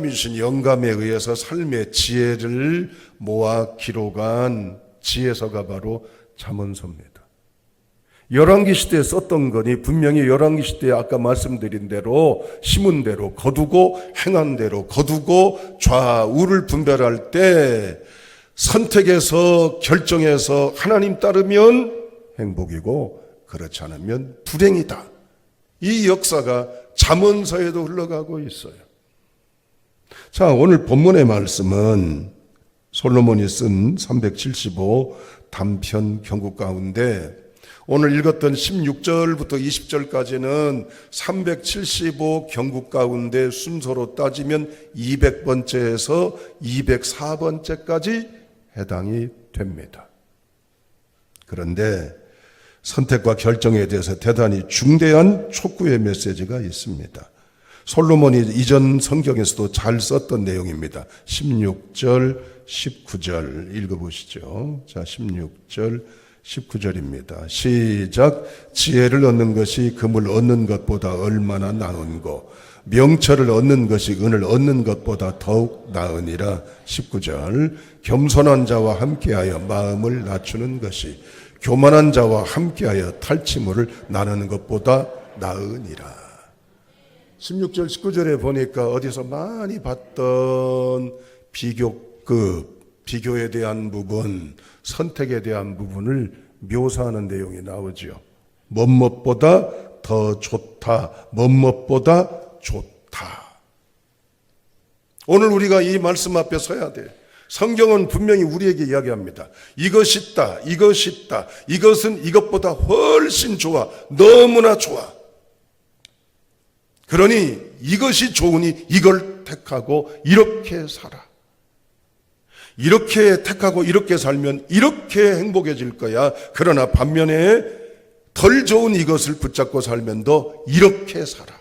하나님이 주신 영감에 의해서 삶의 지혜를 모아 기록한 지혜서가 바로 잠언서입니다. 열왕기 시대에 썼던 거니 분명히 열왕기 시대에 아까 말씀드린 대로 심은 대로 거두고 행한 대로 거두고 좌우를 분별할 때 선택해서 결정해서 하나님 따르면 행복이고 그렇지 않으면 불행이다. 이 역사가 잠언서에도 흘러가고 있어요. 자, 오늘 본문의 말씀은 솔로몬이 쓴 375 단편 경구 가운데 오늘 읽었던 16절부터 20절까지는 375 경구 가운데 순서로 따지면 200번째에서 204번째까지 해당이 됩니다. 그런데 선택과 결정에 대해서 대단히 중대한 촉구의 메시지가 있습니다. 솔로몬이 이전 성경에서도 잘 썼던 내용입니다. 16절, 19절 읽어보시죠. 자, 16절, 19절입니다. 시작. 지혜를 얻는 것이 금을 얻는 것보다 얼마나 나은고 명철을 얻는 것이 은을 얻는 것보다 더욱 나으니라. 19절. 겸손한 자와 함께하여 마음을 낮추는 것이 교만한 자와 함께하여 탈취물을 나누는 것보다 나으니라. 16절 19절에 보니까 어디서 많이 봤던 비교에 대한 부분, 선택에 대한 부분을 묘사하는 내용이 나오죠. 뭐뭐보다 더 좋다, 뭐뭐보다 좋다. 오늘 우리가 이 말씀 앞에 서야 돼. 성경은 분명히 우리에게 이야기합니다. 이것이 있다, 이것이 있다, 이것은 이것보다 훨씬 좋아, 너무나 좋아. 그러니 이것이 좋으니 이걸 택하고 이렇게 살아. 이렇게 택하고 이렇게 살면 이렇게 행복해질 거야. 그러나 반면에 덜 좋은 이것을 붙잡고 살면 더 이렇게 살아.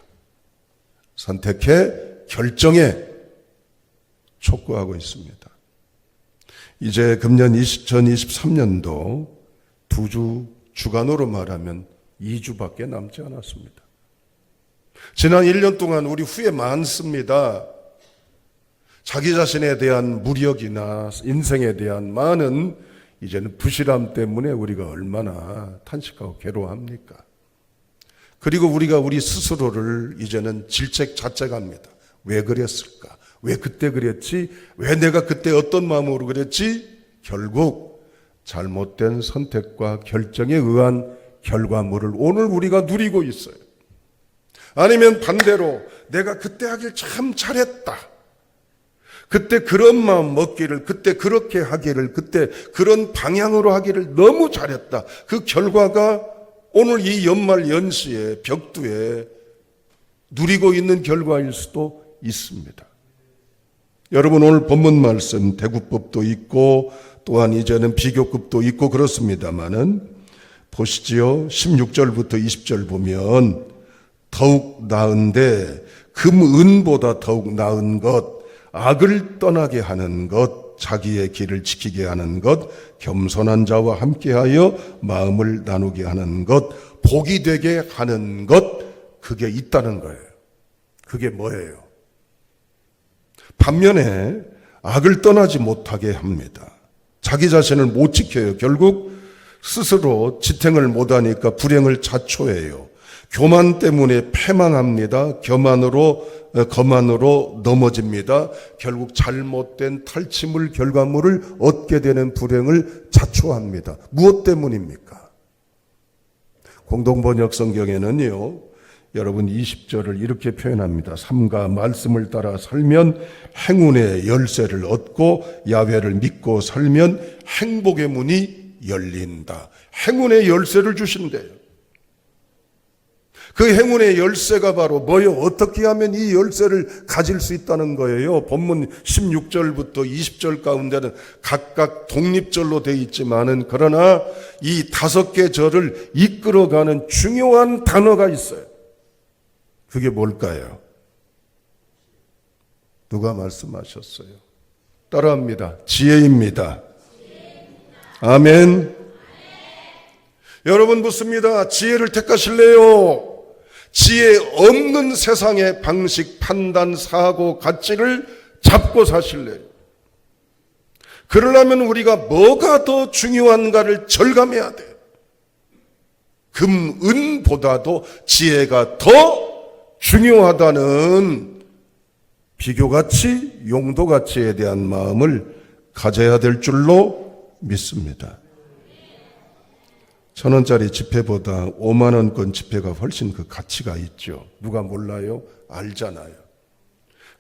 선택해, 결정해 촉구하고 있습니다. 이제 금년 2023년도 두 주 주간으로 말하면 2주밖에 남지 않았습니다. 지난 1년 동안 우리 후회 많습니다. 자기 자신에 대한 무력이나 인생에 대한 많은 이제는 부실함 때문에 우리가 얼마나 탄식하고 괴로워합니까? 그리고 우리가 우리 스스로를 이제는 자책합니다. 왜 그랬을까? 왜 그때 그랬지? 왜 내가 그때 어떤 마음으로 그랬지? 결국 잘못된 선택과 결정에 의한 결과물을 오늘 우리가 누리고 있어요. 아니면 반대로 내가 그때 하길 참 잘했다. 그때 그런 마음 먹기를, 그때 그렇게 하기를, 그때 그런 방향으로 하기를 너무 잘했다. 그 결과가 오늘 이 연말 연시에 벽두에 누리고 있는 결과일 수도 있습니다. 여러분 오늘 본문 말씀 대구법도 있고 또한 이제는 비교급도 있고 그렇습니다마는 보시지요. 16절부터 20절 보면 더욱 나은데 금, 은보다 더욱 나은 것, 악을 떠나게 하는 것, 자기의 길을 지키게 하는 것, 겸손한 자와 함께하여 마음을 나누게 하는 것, 복이 되게 하는 것, 그게 있다는 거예요. 그게 뭐예요? 반면에 악을 떠나지 못하게 합니다. 자기 자신을 못 지켜요. 결국 스스로 지탱을 못하니까 불행을 자초해요. 교만 때문에 패망합니다. 거만으로 넘어집니다. 결국 잘못된 탈취물 결과물을 얻게 되는 불행을 자초합니다. 무엇 때문입니까? 공동번역 성경에는요, 여러분 20절을 이렇게 표현합니다. 삼가 말씀을 따라 살면 행운의 열쇠를 얻고 야훼를 믿고 살면 행복의 문이 열린다. 행운의 열쇠를 주신대요. 그 행운의 열쇠가 바로 뭐요? 어떻게 하면 이 열쇠를 가질 수 있다는 거예요? 본문 16절부터 20절 가운데는 각각 독립절로 되어 있지만은 그러나 이 5개 절을 이끌어가는 중요한 단어가 있어요. 그게 뭘까요? 누가 말씀하셨어요? 따라합니다. 지혜입니다. 아멘. 여러분 묻습니다. 지혜를 택하실래요? 지혜 없는 세상의 방식, 판단, 사고, 가치를 잡고 사실래요. 그러려면 우리가 뭐가 더 중요한가를 절감해야 돼요. 금, 은보다도 지혜가 더 중요하다는 비교가치, 용도가치에 대한 마음을 가져야 될 줄로 믿습니다. 1,000원짜리 지폐보다 5만원권 지폐가 훨씬 그 가치가 있죠. 누가 몰라요? 알잖아요.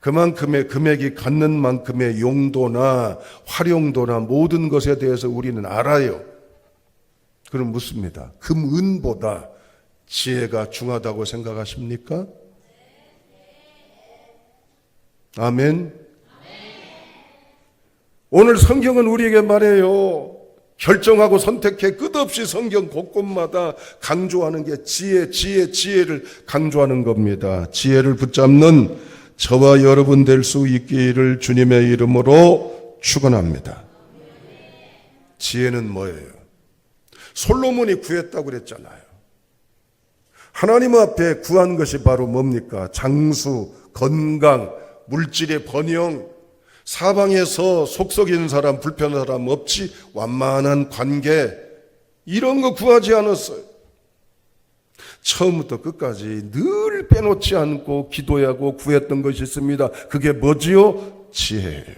그만큼의 금액이 갖는 만큼의 용도나 활용도나 모든 것에 대해서 우리는 알아요. 그럼 묻습니다. 금, 은보다 지혜가 중하다고 생각하십니까? 아멘. 오늘 성경은 우리에게 말해요. 결정하고 선택해 끝없이 성경 곳곳마다 강조하는 게 지혜를 강조하는 겁니다. 지혜를 붙잡는 저와 여러분 될 수 있기를 주님의 이름으로 축원합니다. 지혜는 뭐예요? 솔로몬이 구했다고 그랬잖아요. 하나님 앞에 구한 것이 바로 뭡니까? 장수, 건강, 물질의 번영, 사방에서 속 썩인 사람, 불편한 사람 없이 완만한 관계, 이런 거 구하지 않았어요. 처음부터 끝까지 늘 빼놓지 않고 기도하고 구했던 것이 있습니다. 그게 뭐지요? 지혜예요.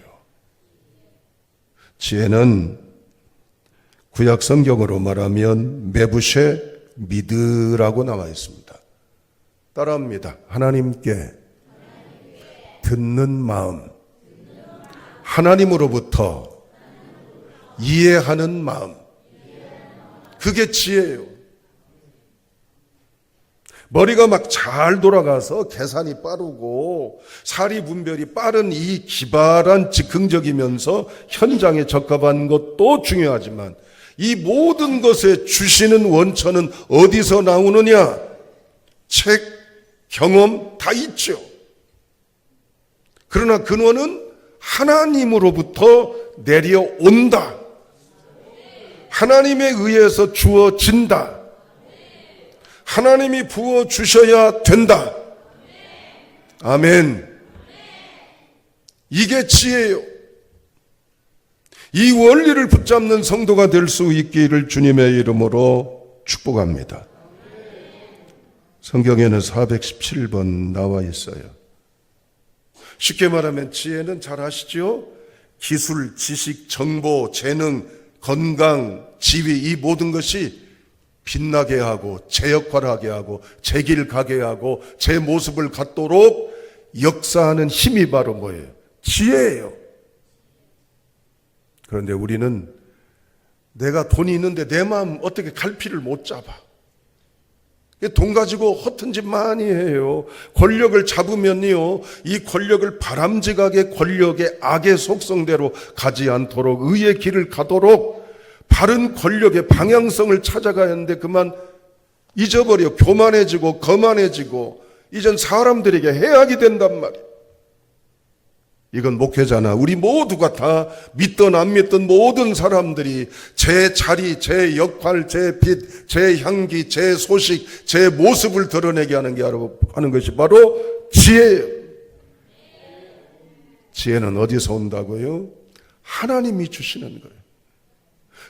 지혜는 구약 성경으로 말하면 메부쉐 미드라고 나와 있습니다. 따라합니다. 하나님께 듣는 마음, 하나님으로부터 이해하는 마음, 그게 지혜예요. 머리가 막 잘 돌아가서 계산이 빠르고 사리 분별이 빠른 이 기발한 즉흥적이면서 현장에 적합한 것도 중요하지만 이 모든 것에 주시는 원천은 어디서 나오느냐? 책, 경험 다 있죠. 그러나 근원은 하나님으로부터 내려온다. 하나님에 의해서 주어진다. 하나님이 부어주셔야 된다. 아멘. 이게 지혜예요. 이 원리를 붙잡는 성도가 될 수 있기를 주님의 이름으로 축복합니다. 성경에는 417번 나와 있어요. 쉽게 말하면 지혜는 잘 아시죠? 기술, 지식, 정보, 재능, 건강, 지위, 이 모든 것이 빛나게 하고 제 역할을 하게 하고 제 길 가게 하고 제 모습을 갖도록 역사하는 힘이 바로 뭐예요? 지혜예요. 그런데 우리는 내가 돈이 있는데 내 마음 어떻게 갈피를 못 잡아. 돈 가지고 허튼 짓 많이 해요. 권력을 잡으면요, 이 권력을 바람직하게 권력의 악의 속성대로 가지 않도록 의의 길을 가도록 바른 권력의 방향성을 찾아가야 하는데 그만 잊어버려. 교만해지고 거만해지고 이젠 사람들에게 해악이 된단 말이에요. 이건 목회자나 우리 모두가 다 믿든 안 믿든 모든 사람들이 제 자리, 제 역할, 제 빛, 제 향기, 제 소식, 제 모습을 드러내게 하는 것이 바로 지혜예요. 지혜는 어디서 온다고요? 하나님이 주시는 거예요.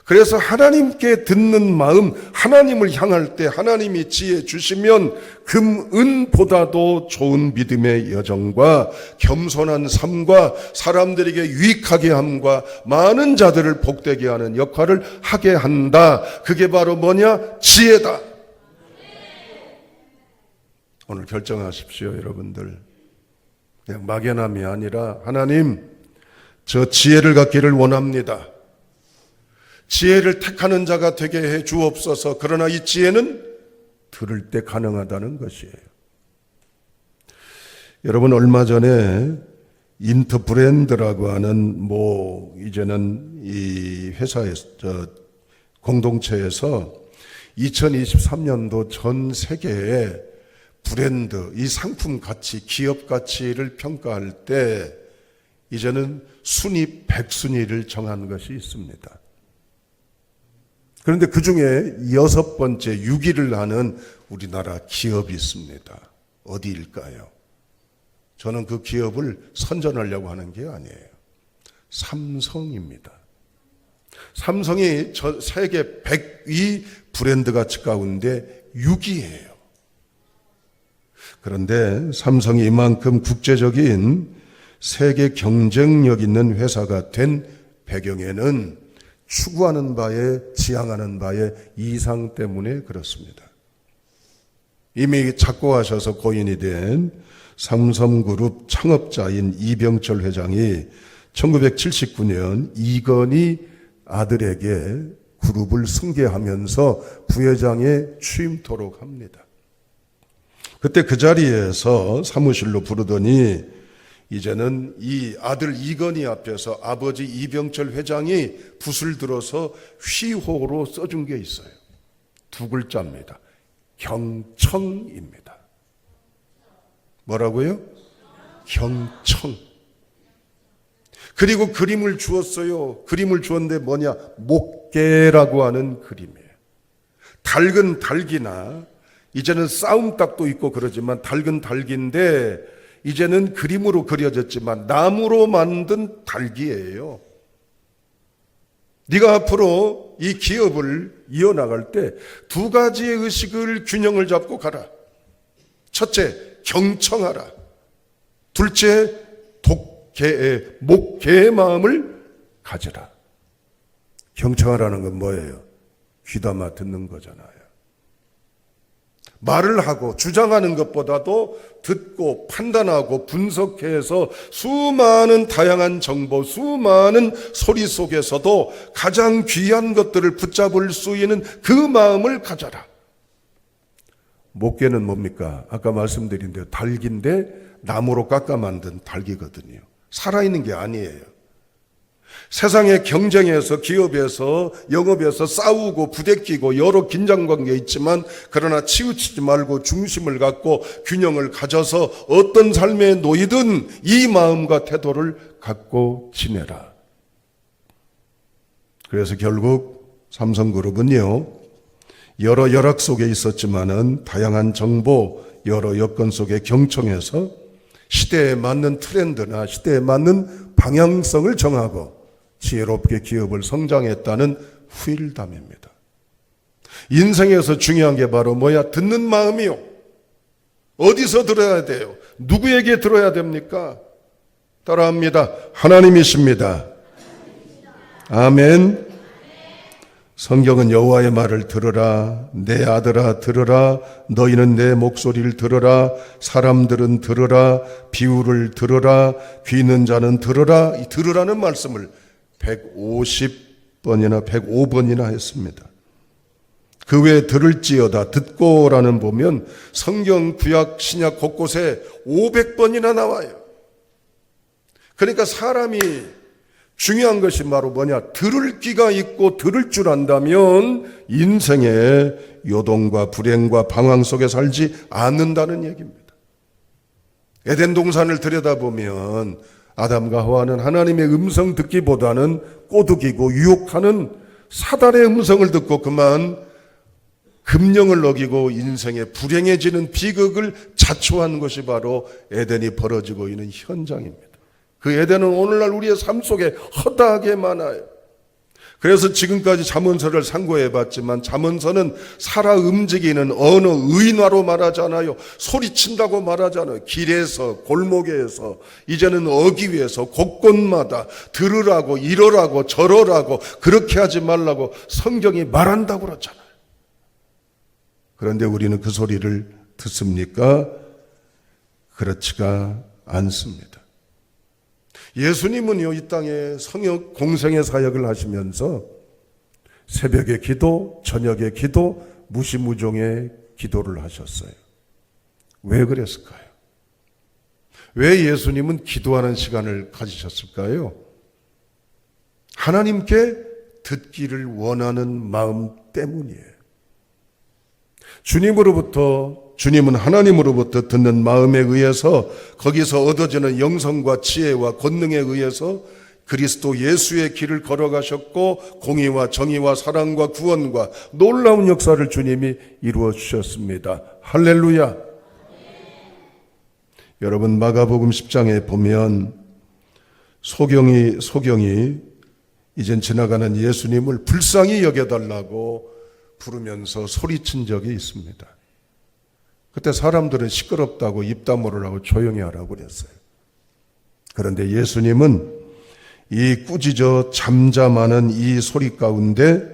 그래서 하나님께 듣는 마음, 하나님을 향할 때 하나님이 지혜 주시면 금, 은보다도 좋은 믿음의 여정과 겸손한 삶과 사람들에게 유익하게 함과 많은 자들을 복되게 하는 역할을 하게 한다. 그게 바로 뭐냐? 지혜다. 오늘 결정하십시오, 여러분들. 그냥 막연함이 아니라 하나님, 저 지혜를 갖기를 원합니다. 지혜를 택하는 자가 되게 해 주옵소서. 그러나 이 지혜는 들을 때 가능하다는 것이에요. 여러분, 얼마 전에 인터브랜드라고 하는 이제는 이 회사에서 공동체에서 2023년도 전 세계의 브랜드, 이 상품 가치, 기업 가치를 평가할 때 이제는 순위 100순위를 정한 것이 있습니다. 그런데 그 중에 6번째 6위를 하는 우리나라 기업이 있습니다. 어디일까요? 저는 그 기업을 선전하려고 하는 게 아니에요. 삼성입니다. 삼성이 세계 100위 브랜드 가치 가운데 6위예요. 그런데 삼성이 이만큼 국제적인 세계 경쟁력 있는 회사가 된 배경에는 추구하는 바에, 지향하는 바에 이상 때문에 그렇습니다. 이미 작고하셔서 고인이 된 삼성그룹 창업자인 이병철 회장이 1979년 이건희 아들에게 그룹을 승계하면서 부회장에 취임토록 합니다. 그때 그 자리에서 사무실로 부르더니 이제는 이 아들 이건희 앞에서 아버지 이병철 회장이 붓을 들어서 휘호로 써준 게 있어요. 두 글자입니다. 경청입니다. 뭐라고요? 경청. 그리고 그림을 주었어요. 그림을 주었는데 뭐냐? 목계라고 하는 그림이에요. 닭은 닭이나 이제는 싸움닭도 있고 그러지만 닭은 닭인데 이제는 그림으로 그려졌지만 나무로 만든 닭이에요. 네가 앞으로 이 기업을 이어나갈 때 두 가지의 의식을 균형을 잡고 가라. 첫째, 경청하라. 둘째, 목계의 마음을 가져라. 경청하라는 건 뭐예요? 귀담아 듣는 거잖아요. 말을 하고 주장하는 것보다도 듣고 판단하고 분석해서 수많은 다양한 정보, 수많은 소리 속에서도 가장 귀한 것들을 붙잡을 수 있는 그 마음을 가져라. 목계는 뭡니까? 아까 말씀드린 대로 닭인데 나무로 깎아 만든 닭이거든요. 살아있는 게 아니에요. 세상의 경쟁에서 기업에서 영업에서 싸우고 부대끼고 여러 긴장관계 있지만 그러나 치우치지 말고 중심을 갖고 균형을 가져서 어떤 삶에 놓이든 이 마음과 태도를 갖고 지내라. 그래서 결국 삼성그룹은요, 여러 열악 속에 있었지만은 다양한 정보, 여러 여건 속에 경청해서 시대에 맞는 트렌드나 시대에 맞는 방향성을 정하고 지혜롭게 기업을 성장했다는 후일담입니다. 인생에서 중요한 게 바로 뭐야? 듣는 마음이요. 어디서 들어야 돼요? 누구에게 들어야 됩니까? 따라합니다. 하나님이십니다. 아멘. 성경은 여호와의 말을 들으라. 내 아들아 들으라. 너희는 내 목소리를 들으라. 사람들은 들으라. 비유를 들으라. 귀 있는 자는 들으라. 이 들으라는 말씀을 150번이나 105번이나 했습니다. 그 외에 들을지어다 듣고라는 보면 성경 구약 신약 곳곳에 500번이나 나와요. 그러니까 사람이 중요한 것이 바로 뭐냐? 들을 귀가 있고 들을 줄 안다면 인생의 요동과 불행과 방황 속에 살지 않는다는 얘기입니다. 에덴 동산을 들여다보면 아담과 하와는 하나님의 음성 듣기보다는 꼬드기고 유혹하는 사단의 음성을 듣고 그만 금령을 어기고 인생에 불행해지는 비극을 자초한 것이 바로 에덴이 벌어지고 있는 현장입니다. 그 에덴은 오늘날 우리의 삶 속에 허다하게 많아요. 그래서 지금까지 잠언서를 상고해봤지만 잠언서는 살아 움직이는 언어, 의인화로 말하잖아요. 소리친다고 말하잖아요. 길에서 골목에서 이제는 어귀에서 곳곳마다 들으라고 이러라고 저러라고 그렇게 하지 말라고 성경이 말한다고 그러잖아요. 그런데 우리는 그 소리를 듣습니까? 그렇지가 않습니다. 예수님은요, 이 땅에 성역 공생의 사역을 하시면서 새벽의 기도, 저녁의 기도, 무시무종의 기도를 하셨어요. 왜 그랬을까요? 왜 예수님은 기도하는 시간을 가지셨을까요? 하나님께 듣기를 원하는 마음 때문이에요. 주님은 하나님으로부터 듣는 마음에 의해서 거기서 얻어지는 영성과 지혜와 권능에 의해서 그리스도 예수의 길을 걸어가셨고 공의와 정의와 사랑과 구원과 놀라운 역사를 주님이 이루어 주셨습니다. 할렐루야. 여러분, 마가복음 10장에 보면 소경이 이젠 지나가는 예수님을 불쌍히 여겨달라고 부르면서 소리친 적이 있습니다. 그때 사람들은 시끄럽다고 입 다물으라고 조용히 하라고 그랬어요. 그런데 예수님은 이 꾸짖어 잠잠하는 이 소리 가운데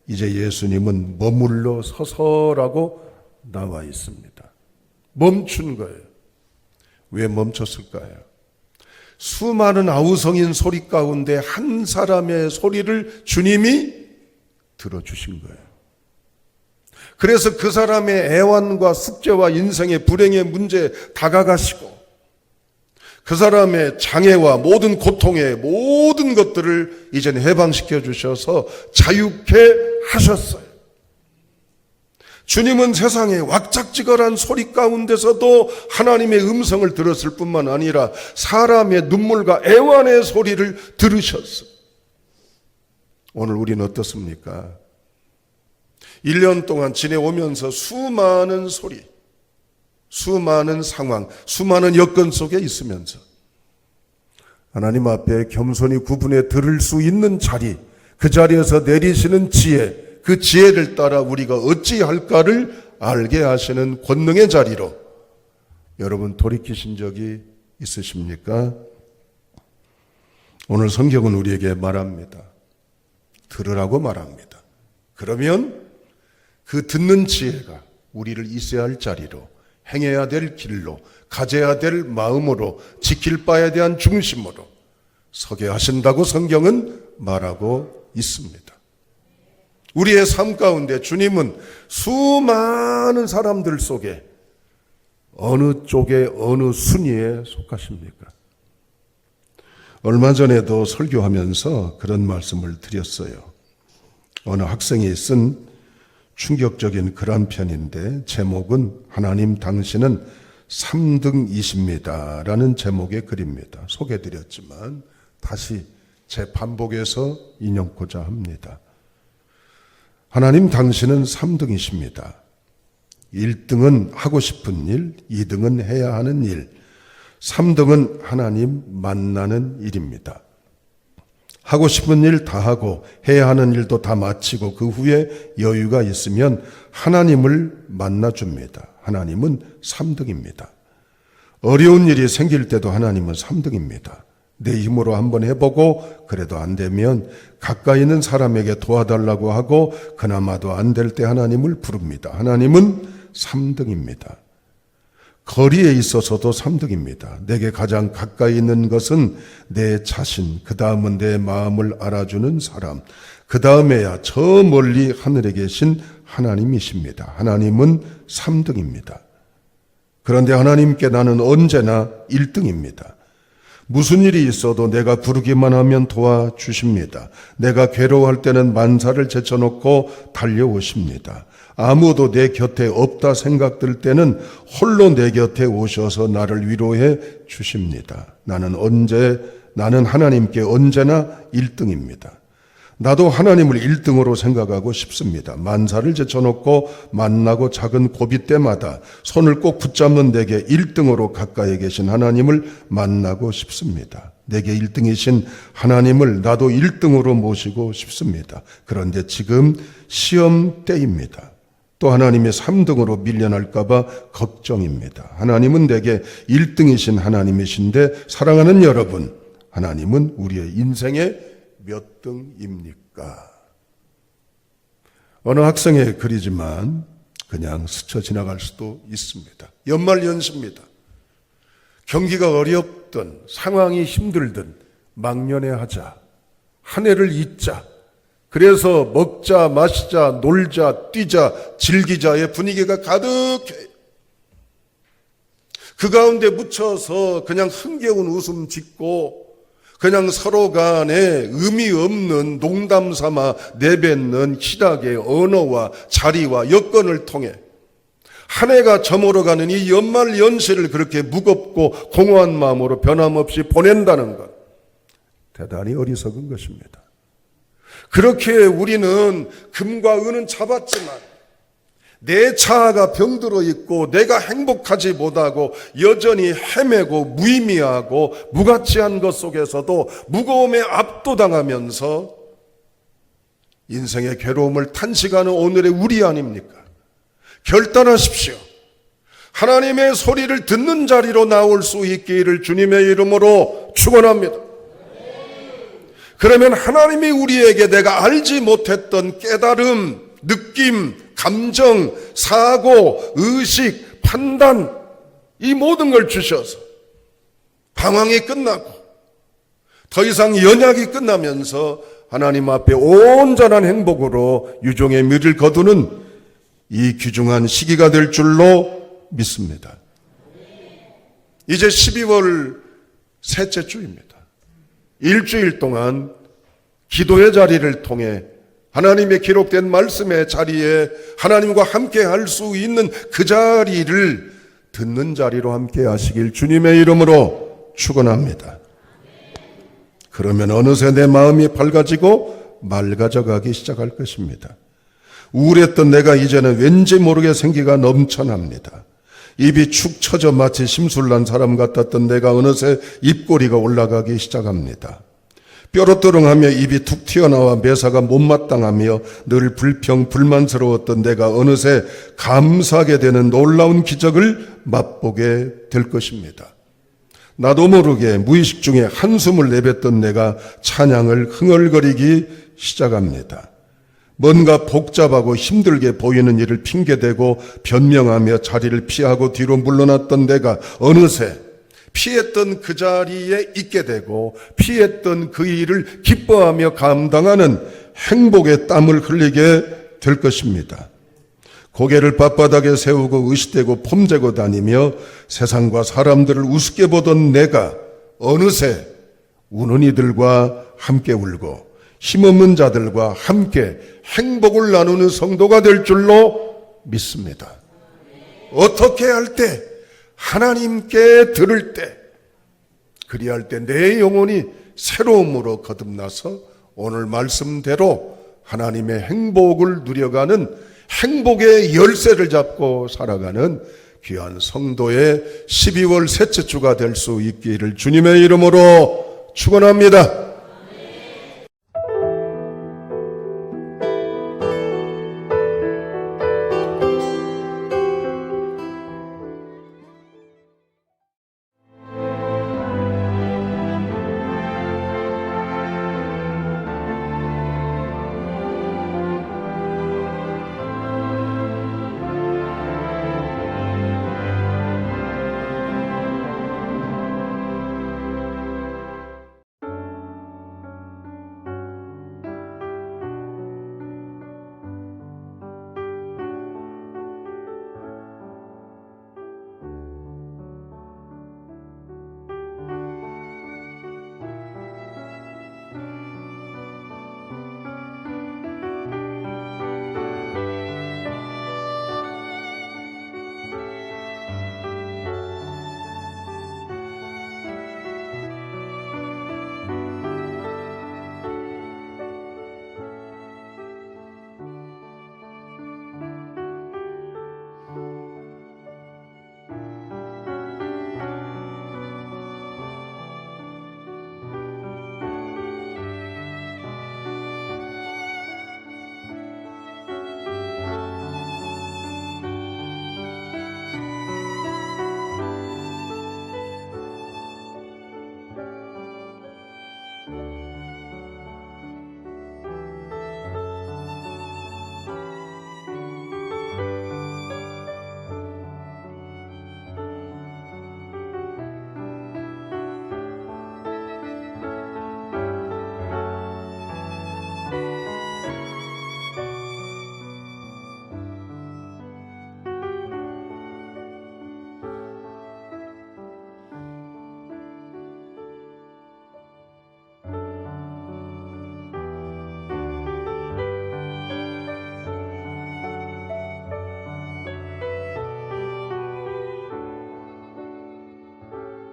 이제 예수님은 머물러 서서라고 나와 있습니다. 멈춘 거예요. 왜 멈췄을까요? 수많은 아우성인 소리 가운데 한 사람의 소리를 주님이 들어주신 거예요. 그래서 그 사람의 애환과 숙제와 인생의 불행의 문제에 다가가시고 그 사람의 장애와 모든 고통의 모든 것들을 이젠 해방시켜 주셔서 자유케 하셨어요. 주님은 세상의 왁작지껄한 소리 가운데서도 하나님의 음성을 들었을 뿐만 아니라 사람의 눈물과 애환의 소리를 들으셨어요. 오늘 우리는 어떻습니까? 1년 동안 지내오면서 수많은 소리, 수많은 상황, 수많은 여건 속에 있으면서 하나님 앞에 겸손히 구분해 들을 수 있는 자리, 그 자리에서 내리시는 지혜, 그 지혜를 따라 우리가 어찌할까를 알게 하시는 권능의 자리로 여러분 돌이키신 적이 있으십니까? 오늘 성경은 우리에게 말합니다. 들으라고 말합니다. 그러면 그 듣는 지혜가 우리를 있어야 할 자리로, 행해야 될 길로, 가져야 될 마음으로, 지킬 바에 대한 중심으로 서게 하신다고 성경은 말하고 있습니다. 우리의 삶 가운데 주님은 수많은 사람들 속에 어느 쪽에 어느 순위에 속하십니까? 얼마 전에도 설교하면서 그런 말씀을 드렸어요. 어느 학생이 쓴 충격적인 글 한 편인데 제목은 하나님 당신은 3등이십니다 라는 제목의 글입니다. 소개드렸지만 다시 재반복해서 인용하고자 합니다. 하나님 당신은 3등이십니다. 1등은 하고 싶은 일, 2등은 해야 하는 일, 3등은 하나님 만나는 일입니다. 하고 싶은 일 다 하고 해야 하는 일도 다 마치고 그 후에 여유가 있으면 하나님을 만나줍니다. 하나님은 3등입니다. 어려운 일이 생길 때도 하나님은 3등입니다. 내 힘으로 한번 해보고 그래도 안 되면 가까이 있는 사람에게 도와달라고 하고 그나마도 안 될 때 하나님을 부릅니다. 하나님은 3등입니다. 거리에 있어서도 3등입니다. 내게 가장 가까이 있는 것은 내 자신, 그 다음은 내 마음을 알아주는 사람, 그 다음에야 저 멀리 하늘에 계신 하나님이십니다. 하나님은 3등입니다. 그런데 하나님께 나는 언제나 1등입니다. 무슨 일이 있어도 내가 부르기만 하면 도와주십니다. 내가 괴로워할 때는 만사를 제쳐놓고 달려오십니다. 아무도 내 곁에 없다 생각될 때는 홀로 내 곁에 오셔서 나를 위로해 주십니다. 나는 하나님께 언제나 1등입니다. 나도 하나님을 1등으로 생각하고 싶습니다. 만사를 제쳐놓고 만나고 작은 고비 때마다 손을 꼭 붙잡는 내게 1등으로 가까이 계신 하나님을 만나고 싶습니다. 내게 1등이신 하나님을 나도 1등으로 모시고 싶습니다. 그런데 지금 시험 때입니다. 또 하나님이 3등으로 밀려날까 봐 걱정입니다. 하나님은 내게 1등이신 하나님이신데 사랑하는 여러분, 하나님은 우리의 인생의 몇 등입니까? 어느 학생의 글이지만 그냥 스쳐 지나갈 수도 있습니다. 연말연시입니다. 경기가 어렵든 상황이 힘들든 막년회하자, 한 해를 잊자, 그래서 먹자 마시자 놀자 뛰자 즐기자의 분위기가 가득해요. 그 가운데 묻혀서 그냥 흥겨운 웃음 짓고 그냥 서로 간에 의미 없는 농담 삼아 내뱉는 희락의 언어와 자리와 여건을 통해 한 해가 저물어가는 이 연말 연시를 그렇게 무겁고 공허한 마음으로 변함없이 보낸다는 것, 대단히 어리석은 것입니다. 그렇게 우리는 금과 은은 잡았지만 내 자아가 병들어 있고 내가 행복하지 못하고 여전히 헤매고 무의미하고 무가치한 것 속에서도 무거움에 압도당하면서 인생의 괴로움을 탄식하는 오늘의 우리 아닙니까? 결단하십시오. 하나님의 소리를 듣는 자리로 나올 수 있기를 주님의 이름으로 축원합니다. 그러면 하나님이 우리에게 내가 알지 못했던 깨달음, 느낌, 감정, 사고, 의식, 판단, 이 모든 걸 주셔서 방황이 끝나고 더 이상 연약이 끝나면서 하나님 앞에 온전한 행복으로 유종의 미를 거두는 이 귀중한 시기가 될 줄로 믿습니다. 이제 12월 셋째 주입니다. 일주일 동안 기도의 자리를 통해 하나님의 기록된 말씀의 자리에 하나님과 함께 할 수 있는 그 자리를 듣는 자리로 함께 하시길 주님의 이름으로 축원합니다. 그러면 어느새 내 마음이 밝아지고 맑아져 가기 시작할 것입니다. 우울했던 내가 이제는 왠지 모르게 생기가 넘쳐납니다. 입이 축 처져 마치 심술난 사람 같았던 내가 어느새 입꼬리가 올라가기 시작합니다. 뾰로떠렁하며 입이 툭 튀어나와 매사가 못마땅하며 늘 불평불만스러웠던 내가 어느새 감사하게 되는 놀라운 기적을 맛보게 될 것입니다. 나도 모르게 무의식 중에 한숨을 내뱉던 내가 찬양을 흥얼거리기 시작합니다. 뭔가 복잡하고 힘들게 보이는 일을 핑계대고 변명하며 자리를 피하고 뒤로 물러났던 내가 어느새 피했던 그 자리에 있게 되고 피했던 그 일을 기뻐하며 감당하는 행복의 땀을 흘리게 될 것입니다. 고개를 빳빳하게 세우고 의식되고 폼재고 다니며 세상과 사람들을 우습게 보던 내가 어느새 우는 이들과 함께 울고 힘없는 자들과 함께 행복을 나누는 성도가 될 줄로 믿습니다. 어떻게 할 때? 하나님께 들을 때, 그리할 때 내 영혼이 새로움으로 거듭나서 오늘 말씀대로 하나님의 행복을 누려가는 행복의 열쇠를 잡고 살아가는 귀한 성도의 12월 셋째 주가 될 수 있기를 주님의 이름으로 축원합니다.